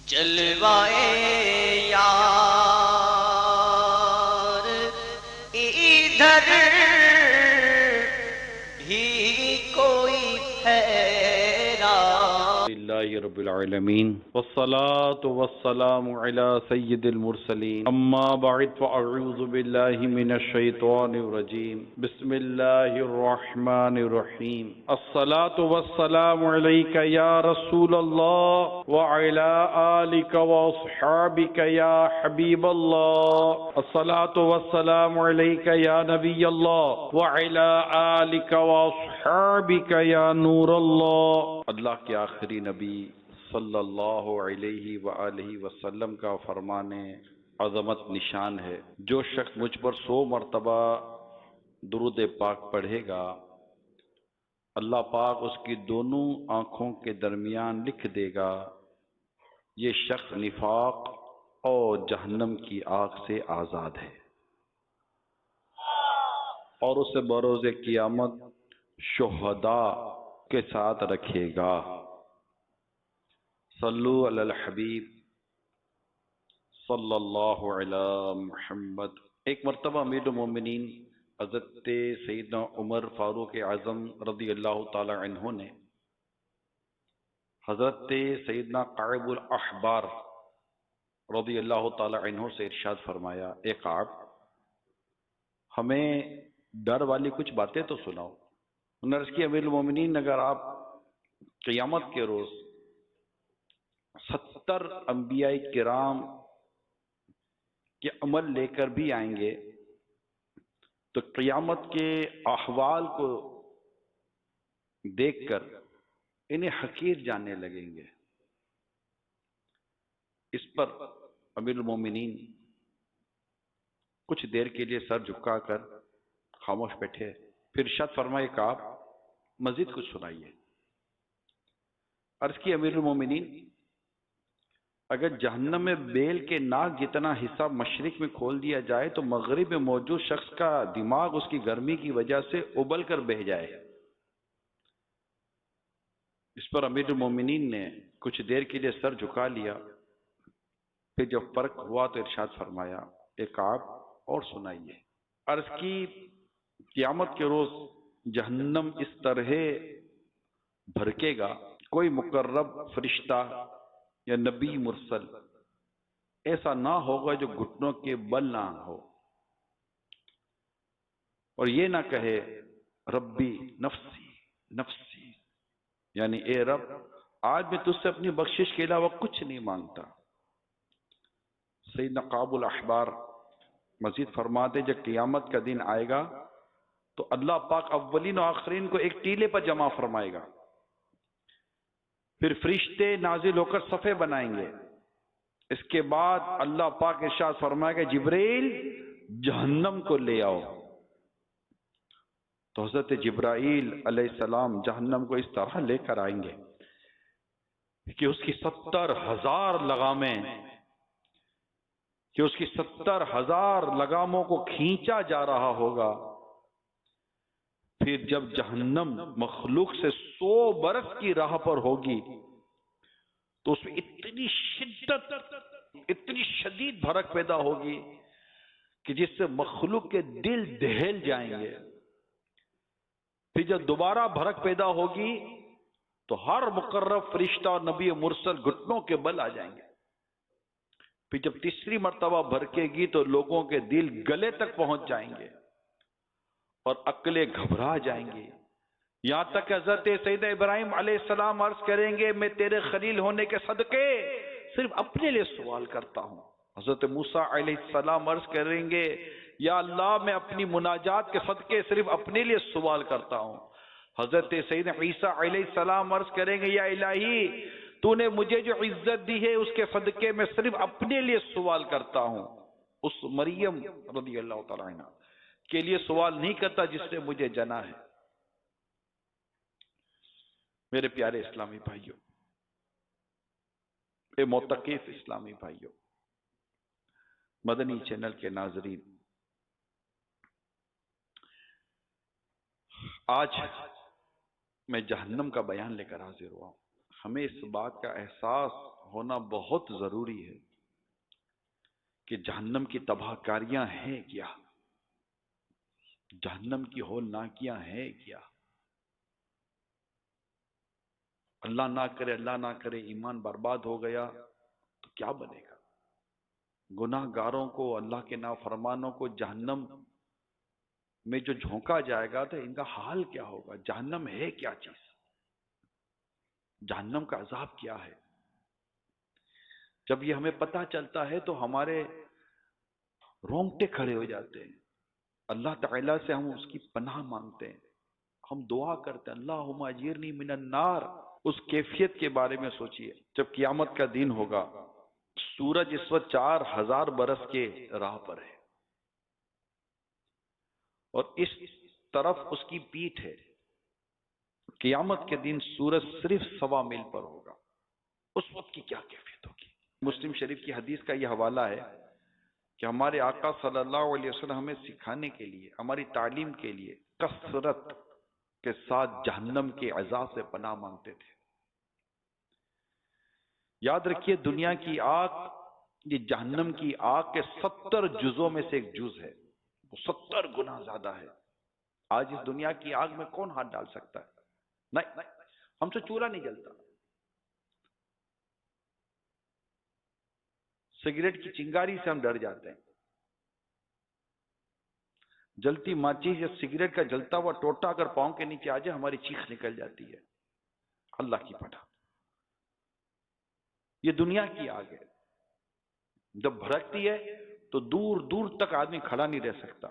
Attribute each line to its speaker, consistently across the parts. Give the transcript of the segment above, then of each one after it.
Speaker 1: جلوائے یار ادھر بھی کوئی ٹھہرا۔
Speaker 2: للہ رب العالمین والصلاة والسلام علی سید المرسلین اما بعد فاعوذ باللہ من الشیطان الرجیم بسم اللہ الرحمن الرحیم الصلاة والسلام علیک یا رسول اللہ وعلی آلک واصحابک یا حبیب اللہ الصلاة والسلام علیک یا نبی اللہ وعلی آلک واصحابک یا نور اللہ۔ اللہ کے آخری نبی صلی اللہ علیہ وآلہ وسلم کا فرمان عظمت نشان ہے، جو شخص مجھ پر 100 مرتبہ درود پاک پڑھے گا، اللہ پاک اس کی دونوں آنکھوں کے درمیان لکھ دے گا، یہ شخص نفاق اور جہنم کی آگ سے آزاد ہے، اور اسے بروز قیامت شہداء کے ساتھ رکھے گا۔ صلو علی الحبیب صلی اللہ علی محمد۔ ایک مرتبہ امیر المومنین حضرت سیدنا عمر فاروق اعظم رضی اللہ تعالی عنہ نے حضرت سیدنا کعب الاحبار رضی اللہ تعالی عنہ سے ارشاد فرمایا، اے کعب، ہمیں ڈر والی کچھ باتیں تو سناؤ۔ انہوں نے عرض کی، امیر المومنین، اگر آپ قیامت کے روز 70 انبیاء کرام کے عمل لے کر بھی آئیں گے تو قیامت کے احوال کو دیکھ کر انہیں حقیر جاننے لگیں گے۔ اس پر امیر المومنین کچھ دیر کے لیے سر جھکا کر خاموش بیٹھے، پھر ارشاد فرمائے، کعب، مزید کچھ سنائیے۔ عرض کی، امیر المومنین، اگر جہنم میں بیل کے ناک جتنا حصہ مشرق میں کھول دیا جائے تو مغرب میں موجود شخص کا دماغ اس کی گرمی کی وجہ سے ابل کر بہہ جائے۔ اس پر امیر المومنین نے کچھ دیر کے لیے سر جھکا لیا، پھر جب فرق ہوا تو ارشاد فرمایا، اے کعب، اور سنائیے۔ عرض کی، قیامت کے روز جہنم اس طرح بھڑکے گا، کوئی مقرب فرشتہ یا نبی مرسل ایسا نہ ہوگا جو گھٹنوں کے بل نہ ہو اور یہ نہ کہے، ربی نفسی نفسی، یعنی اے رب، آج میں تجھ سے اپنی بخشش کے علاوہ کچھ نہیں مانگتا۔ سیدنا کعب الاحبار مزید فرماتے، جب قیامت کا دن آئے گا تو اللہ پاک اولین و آخرین کو ایک ٹیلے پر جمع فرمائے گا، پھر فرشتے نازل ہو کر صفے بنائیں گے۔ اس کے بعد اللہ پاک ارشاد فرمائے گا، جبرائیل، جہنم کو لے آؤ۔ تو حضرت جبرائیل علیہ السلام جہنم کو اس طرح لے کر آئیں گے کہ اس کی 70,000 لگامیں، کہ اس کی 70,000 لگاموں کو کھینچا جا رہا ہوگا۔ پھر جب جہنم مخلوق سے 100 برس کی راہ پر ہوگی تو اس میں اتنی شدت، اتنی شدید بھڑک پیدا ہوگی کہ جس سے مخلوق کے دل دہل جائیں گے۔ پھر جب دوبارہ بھڑک پیدا ہوگی تو ہر مقرب فرشتہ اور نبی مرسل گھٹنوں کے بل آ جائیں گے۔ پھر جب تیسری مرتبہ بھڑکے گی تو لوگوں کے دل گلے تک پہنچ جائیں گے اور عقلیں گھبرا جائیں گی، یہاں تک کہ حضرت سیدنا ابراہیم علیہ السلام عرض کریں گے، میں تیرے خلیل ہونے کے صدقے صرف اپنے لیے سوال کرتا ہوں۔ حضرت موسیٰ علیہ السلام عرض کریں گے، یا اللہ، میں اپنی مناجات کے صدقے صرف اپنے لیے سوال کرتا ہوں۔ حضرت سیدنا عیسیٰ علیہ السلام عرض کریں گے، یا الہی، تو نے مجھے جو عزت دی ہے اس کے صدقے میں صرف اپنے لیے سوال کرتا ہوں۔ اس مریم رضی اللہ تعالیٰ عنہ کے لیے سوال نہیں کرتا جس نے مجھے جنا ہے۔ میرے پیارے اسلامی بھائیوں، اے معتکف اسلامی بھائیوں، مدنی چینل کے ناظرین، آج میں جہنم کا بیان لے کر حاضر ہوا ہوں۔ ہمیں اس بات کا احساس ہونا بہت ضروری ہے کہ جہنم کی تباہ کاریاں ہیں کیا، جہنم کی ہولناکیاں ہیں کیا۔ اللہ نہ کرے ایمان برباد ہو گیا تو کیا بنے گا؟ گناہ گاروں کو، اللہ کے نافرمانوں کو جہنم میں جو جھونکا جائے گا تو ان کا حال کیا ہوگا؟ جہنم ہے کیا چیز؟ جہنم کا عذاب کیا ہے؟ جب یہ ہمیں پتہ چلتا ہے تو ہمارے رونگٹے کھڑے ہو جاتے ہیں۔ اللہ تعالیٰ سے ہم اس کی پناہ مانگتے ہیں، ہم دعا کرتے ہیں اللہم اجرنی من النار۔ اس کیفیت کے بارے میں سوچئے جب قیامت کا دن ہوگا، سورج اس وقت 4000 برس کے راہ پر ہے اور اس طرف اس کی پیٹھ ہے۔ قیامت کے دن سورج صرف 1.25 میل پر ہوگا، اس وقت کی کیا کیفیت ہوگی؟ مسلم شریف کی حدیث کا یہ حوالہ ہے کہ ہمارے آقا صلی اللہ علیہ وسلم ہمیں سکھانے کے لیے، ہماری تعلیم کے لیے کثرت کے ساتھ جہنم کے عذاب سے پناہ مانگتے تھے۔ یاد رکھیے دنیا کی آگ یہ جہنم کی آگ کے 70 جزوں میں سے ایک جز ہے، وہ 70 گنا زیادہ ہے۔ آج اس دنیا کی آگ میں کون ہاتھ ڈال سکتا ہے؟ نہیں، ہم سے چولہا نہیں جلتا۔ سگریٹ کی چنگاری سے ہم ڈر جاتے ہیں، جلتی ماچیس یا سگریٹ کا جلتا ہوا ٹوٹا اگر پاؤں کے نیچے آ جائے ہماری چیخ نکل جاتی ہے۔ اللہ کی پناہ، یہ دنیا کی آگ ہے، جب بھڑکتی ہے تو دور دور تک آدمی کھڑا نہیں رہ سکتا۔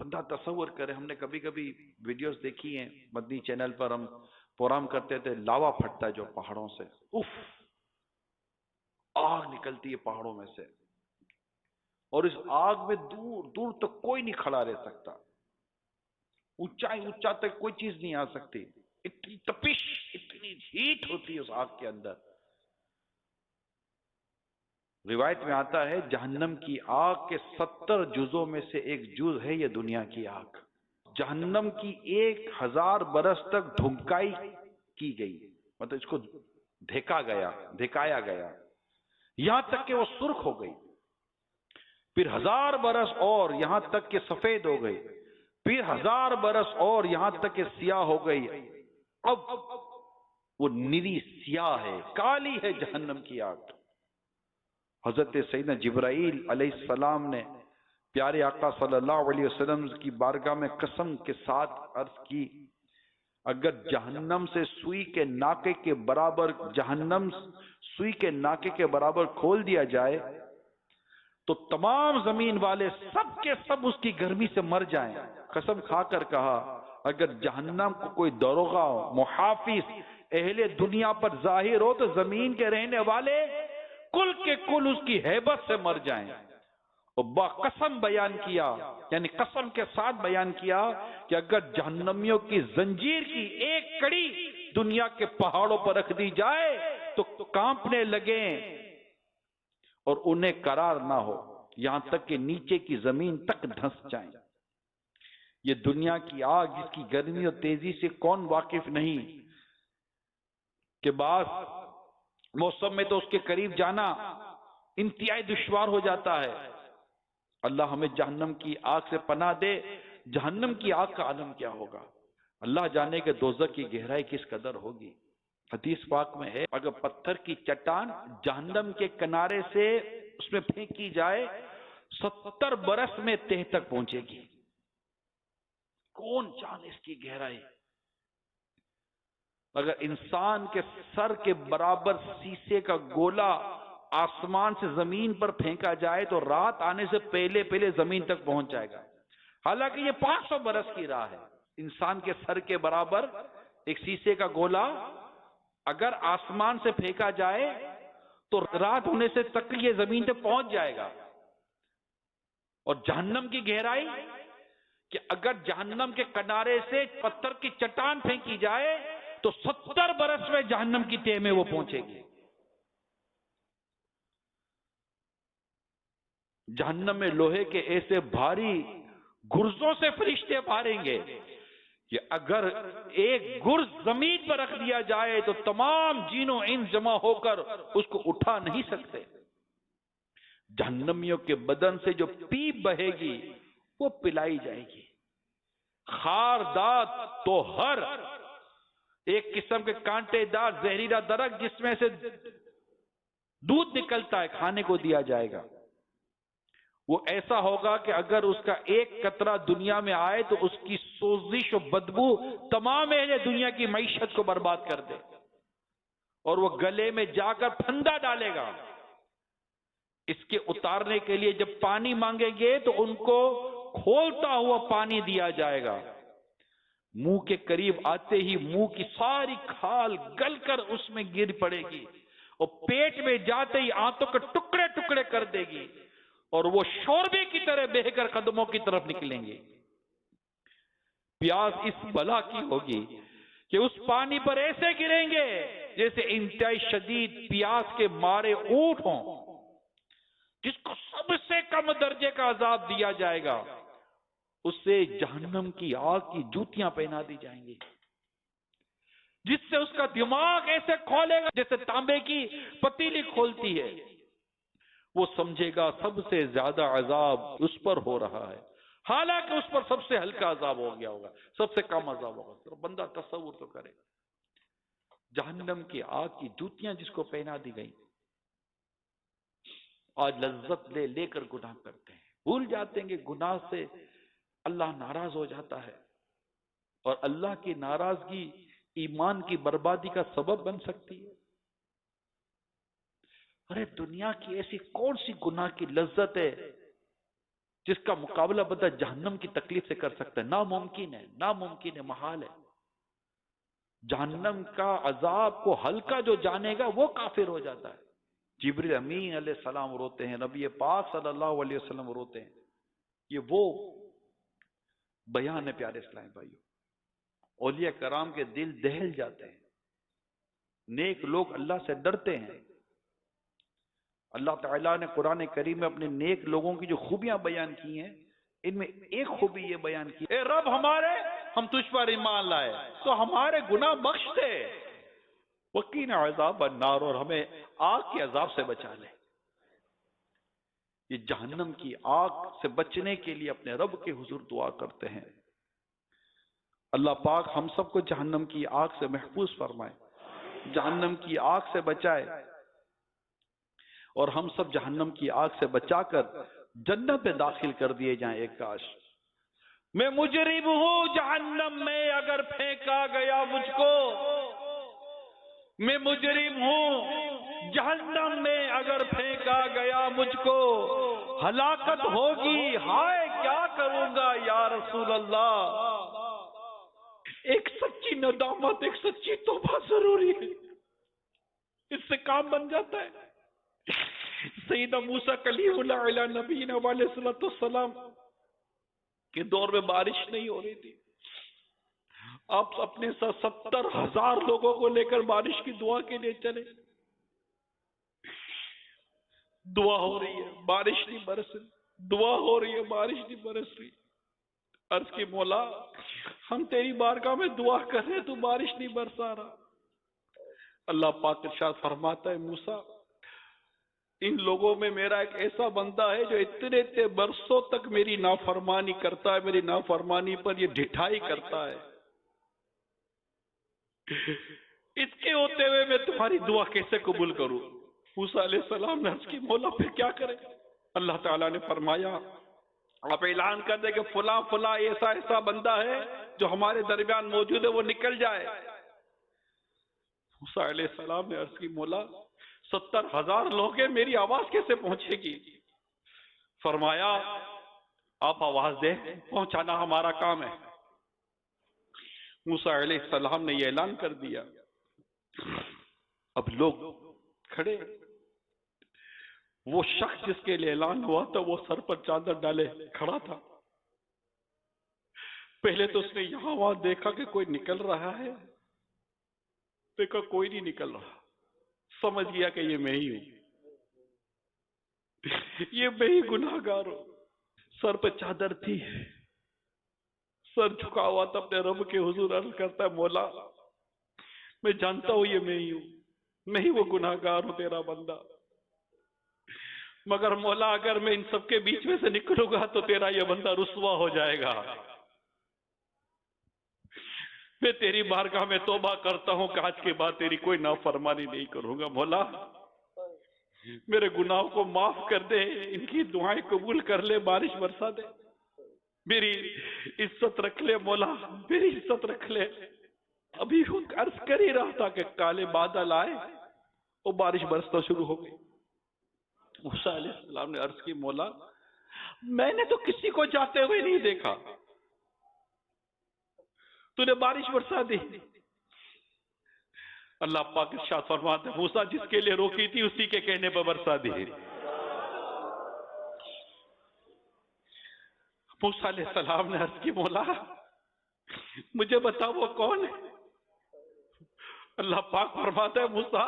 Speaker 2: بندہ تصور کرے، ہم نے کبھی کبھی ویڈیوز دیکھی ہیں مدنی چینل پر، ہم پروگرام کرتے تھے، لاوا پھٹتا ہے جو پہاڑوں سے، اف، آگ نکلتی ہے پہاڑوں میں سے، اور اس آگ میں دور دور تک کوئی نہیں کھڑا رہ سکتا، اونچا تک کوئی چیز نہیں آ سکتی، اتنی تپش، اتنی ہیٹ ہوتی ہے اس آگ کے اندر۔ روایت میں آتا ہے جہنم کی آگ کے 70 جزوں میں سے ایک جز ہے یہ دنیا کی آگ۔ جہنم کی 1000 برس تک دھمکائی کی گئی، مطلب اس کو دھکایا گیا، یہاں تک کہ وہ سرخ ہو گئی، پھر 1000 برس اور یہاں تک کہ سفید ہو گئی، پھر 1000 برس اور یہاں تک کہ سیاہ ہو گئی، اب وہ نیلی سیاہ ہے، کالی ہے جہنم کی آگ۔ حضرت سیدنا جبرائیل علیہ السلام نے پیارے آقا صلی اللہ علیہ وسلم کی بارگاہ میں قسم کے ساتھ عرض کی، اگر جہنم سے سوئی کے ناکے کے برابر، جہنم سوئی کے ناکے کے برابر کھول دیا جائے تو تمام زمین والے سب کے سب اس کی گرمی سے مر جائیں۔ قسم کھا کر کہا اگر جہنم کو کوئی داروغہ محافظ اہل دنیا پر ظاہر ہو تو زمین کے رہنے والے کل کے کل اس کی ہیبت سے مر جائیں۔ اور باقسم بیان کیا، یعنی قسم کے ساتھ بیان کیا کہ اگر جہنمیوں کی زنجیر کی ایک کڑی دنیا کے پہاڑوں پر رکھ دی جائے تو کانپنے لگیں اور انہیں قرار نہ ہو، یہاں تک کہ نیچے کی زمین تک دھنس جائیں۔ یہ دنیا کی آگ جس کی گرمی اور تیزی سے کون واقف نہیں کہ بعض موسم میں تو اس کے قریب جانا انتہائی دشوار ہو جاتا ہے۔ اللہ ہمیں جہنم کی آگ سے پناہ دے۔ جہنم کی آگ کا عالم کیا ہوگا؟ اللہ جانے کہ دوزخ کی گہرائی کس قدر ہوگی۔ حدیث پاک میں ہے اگر پتھر کی چٹان جہنم کے کنارے سے اس میں پھینکی جائے 70 برس میں تہ تک پہنچے گی۔ کون جانے اس کی گہرائی؟ اگر انسان کے سر کے برابر سیسے کا گولا آسمان سے زمین پر پھینکا جائے تو رات آنے سے پہلے زمین تک پہنچ جائے گا، حالانکہ یہ 500 برس کی راہ ہے۔ انسان کے سر کے برابر ایک سیسے کا گولا اگر آسمان سے پھینکا جائے تو رات ہونے سے تک یہ زمین تک پہنچ جائے گا۔ اور جہنم کی گہرائی کہ اگر جہنم کے کنارے سے پتھر کی چٹان پھینکی جائے تو 70 برس میں جہنم کی تہ میں وہ پہنچے گی۔ جہنم میں لوہے کے ایسے بھاری گرزوں سے فرشتے ماریں گے کہ اگر ایک گرز زمین پر رکھ دیا جائے تو تمام جین و انس جمع ہو کر اس کو اٹھا نہیں سکتے. جہنمیوں کے بدن سے جو پیپ بہے گی وہ پلائی جائے گی. خاردات تو ہر ایک قسم کے کانٹے دار زہریلا درخت جس میں سے دودھ نکلتا ہے کھانے کو دیا جائے گا. وہ ایسا ہوگا کہ اگر اس کا ایک قطرہ دنیا میں آئے تو اس کی سوزش و بدبو تمام اہل دنیا کی معیشت کو برباد کر دے اور وہ گلے میں جا کر پھندا ڈالے گا. اس کے اتارنے کے لیے جب پانی مانگیں گے تو ان کو کھولتا ہوا پانی دیا جائے گا. منہ کے قریب آتے ہی منہ کی ساری کھال گل کر اس میں گر پڑے گی اور پیٹ میں جاتے ہی آنتوں کے ٹکڑے ٹکڑے کر دے گی اور وہ شوربے کی طرح بہ کر قدموں کی طرف نکلیں گے. پیاس اس بلا کی ہوگی کہ اس پانی پر ایسے گریں گے جیسے انتہائی شدید پیاس کے مارے اونٹ ہوں جس کو سب سے کم درجے کا عذاب دیا جائے گا. اس سے جہنم کی آگ کی جوتیاں پہنا دی جائیں گی جس سے اس کا دماغ ایسے کھولے گا جیسے تانبے کی پتیلی کھولتی ہے. وہ سمجھے گا سب سے زیادہ عذاب اس پر ہو رہا ہے حالانکہ اس پر سب سے ہلکا عذاب ہو گیا ہوگا, سب سے کم عذاب ہوگا. بندہ تصور تو کرے جہنم کی آگ کی جوتیاں جس کو پہنا دی گئی. آج لذت لے لے کر گناہ کرتے ہیں, بھول جاتے ہیں کہ گناہ سے اللہ ناراض ہو جاتا ہے اور اللہ کی ناراضگی ایمان کی بربادی کا سبب بن سکتی ہے. ارے دنیا کی ایسی کون سی گناہ کی لذت ہے جس کا مقابلہ بندہ جہنم کی تکلیف سے کر سکتا ہے؟ ناممکن ہے, ناممکن ہے, محال ہے. جہنم کا عذاب کو ہلکا جو جانے گا وہ کافر ہو جاتا ہے. جبریل امین علیہ السلام روتے ہیں, نبی پاک صلی اللہ علیہ وسلم روتے ہیں. یہ وہ بیان ہے پیارے اسلام بھائیوں. اولیاء کرام کے دل دہل جاتے ہیں. نیک لوگ اللہ سے ڈرتے ہیں. اللہ تعالیٰ نے قرآن کریم میں اپنے نیک لوگوں کی جو خوبیاں بیان کی ہیں ان میں ایک خوبی یہ بیان کی, اے رب ہمارے ہم تجھ پر ایمان لائے تو ہمارے گناہ بخش دے, وقینا عذاب النار, اور ہمیں آگ کے عذاب سے بچا لے. یہ جہنم کی آگ سے بچنے کے لیے اپنے رب کے حضور دعا کرتے ہیں. اللہ پاک ہم سب کو جہنم کی آگ سے محفوظ فرمائے, جہنم کی آگ سے بچائے اور ہم سب جہنم کی آگ سے بچا کر جنت میں داخل کر دیے جائیں. ایک کاش میں مجرم ہوں جہنم میں اگر پھینکا گیا مجھ کو, میں مجرم ہوں جہنم میں اگر پھینکا گیا مجھ کو, ہلاکت ہوگی ہائے کیا کروں گا یا رسول اللہ. ایک سچی ندامت, ایک سچی توبہ ضروری ہے, اس سے کام بن جاتا ہے. سیدنا موسیٰ کلیم اللہ علیہ نبینا علیہ السلام کے دور میں بارش نہیں ہو رہی تھی. آپ اپنے ساتھ 70,000 لوگوں کو لے کر بارش کی دعا کے لیے چلے. دعا ہو رہی ہے بارش نہیں برس رہی, دعا ہو رہی ہے بارش نہیں برس رہی. عرض کی مولا ہم تیری بارگاہ میں دعا کر رہے تو بارش نہیں برسا رہا. اللہ پاک ارشاد فرماتا ہے موسیٰ ان لوگوں میں میرا ایک ایسا بندہ ہے جو اتنے برسوں تک میری نافرمانی کرتا ہے, میری نافرمانی پر یہ ڈھٹائی کرتا ہے. اس کے ہوتے ہوئے میں تمہاری دعا کیسے قبول کروں؟ موسیٰ علیہ السلام نے عرض کی مولا پھر کیا کرے؟ اللہ تعالیٰ نے فرمایا آپ اعلان کر دیں کہ فلاں فلاں ایسا ایسا بندہ ہے جو ہمارے درمیان موجود ہے, وہ نکل جائے. موسیٰ علیہ السلام نے عرض کی مولا 70,000 لوگ ہیں, میری آواز کیسے پہنچے گی؟ فرمایا آپ آواز دیں, پہنچانا ہمارا کام ہے. موسیٰ علیہ السلام نے یہ اعلان کر دیا. اب لوگ کھڑے, وہ شخص جس کے لیے اعلان ہوا تھا وہ سر پر چادر ڈالے کھڑا تھا. پہلے تو اس نے یہاں وہاں دیکھا کہ کوئی نکل رہا ہے, دیکھا کوئی نہیں نکل رہا, سمجھ گیا کہ یہ میں ہی ہوں, یہ میں ہی گناہگار ہوں. سر پہ چادر تھی, سر جھکا ہوا تھا اپنے رب کے حضور، عرض کرتا ہے مولا میں جانتا ہوں یہ میں ہی ہوں، میں ہی وہ گناہگار ہوں تیرا بندہ، مگر مولا اگر میں ان سب کے بیچ میں سے نکلوں گا تو تیرا یہ بندہ رسوا ہو جائے گا، میں تیری بارگاہ میں توبہ کرتا ہوں کہ آج کے بعد تیری کوئی نافرمانی نہیں کروں گا، مولا میرے گناہوں کو معاف کر دے، ان کی دعائیں قبول کر لے، بارش برسا دے، میری عزت رکھ لے مولا، میری عزت رکھ لے۔ ابھی عرض کر ہی رہا تھا کہ کالے بادل آئے اور بارش برسنا شروع ہو گئی۔ موسیٰ علیہ السلام نے عرض کی مولا میں نے تو کسی کو جاتے ہوئے نہیں دیکھا، تو نے بارش برسا دی۔ اللہ پاک ارشاد فرماتے ہیں موسیٰ جس کے لیے روکی تھی اسی کے کہنے پر برسا دی۔ موسیٰ علیہ السلام نے عرض کی مولا مجھے بتا وہ کون ہے؟ اللہ پاک فرماتا ہے موسیٰ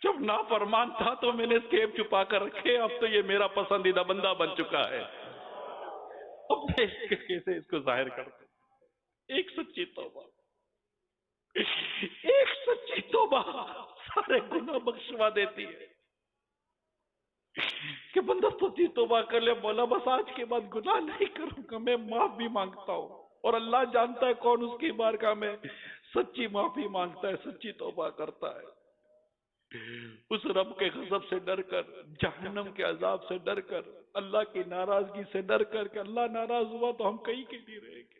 Speaker 2: جب نافرمان تھا تو میں نے اس کے عیب چھپا کر رکھے، اب تو یہ میرا پسندیدہ بندہ بن چکا ہے، اب میں اس کے کیسے اس کو ظاہر کرتا ہوں۔ ایک سچی توبہ، ایک سچی توبہ سارے گناہ بخشوا دیتی ہے کہ بندہ سچی توبہ کر لے، مولا بس آج کے بعد گناہ نہیں کروں گا، میں معاف بھی مانگتا ہوں، اور اللہ جانتا ہے کون اس کی بارگاہ میں سچی معافی مانگتا ہے، سچی توبہ کرتا ہے۔ اس رب کے غضب سے ڈر کر، جہنم کے عذاب سے ڈر کر، اللہ کی ناراضگی سے ڈر کر کہ اللہ ناراض ہوا تو ہم کہیں کے نہیں رہیں گے،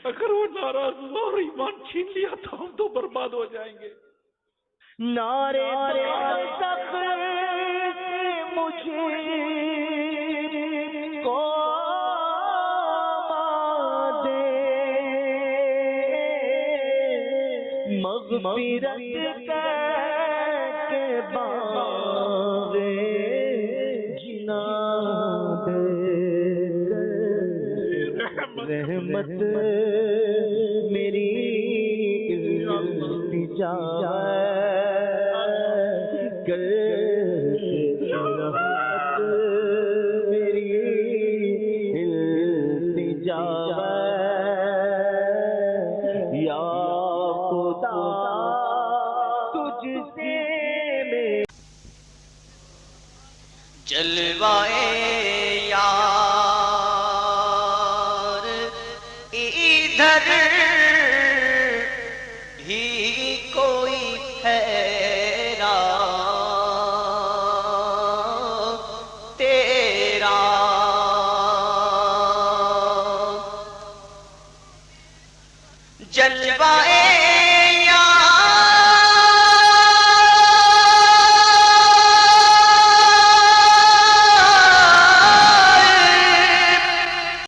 Speaker 2: اگر وہ ناراض ہوا اور ایمان چھین لیا تو ہم تو برباد ہو جائیں گے۔
Speaker 1: نعرے تک مجھے کو دے مغفرت کے باغ جنا دے، رحمت میری التجا کر، رحمت میری التجا یا خدا تجھ سے میں جلوائے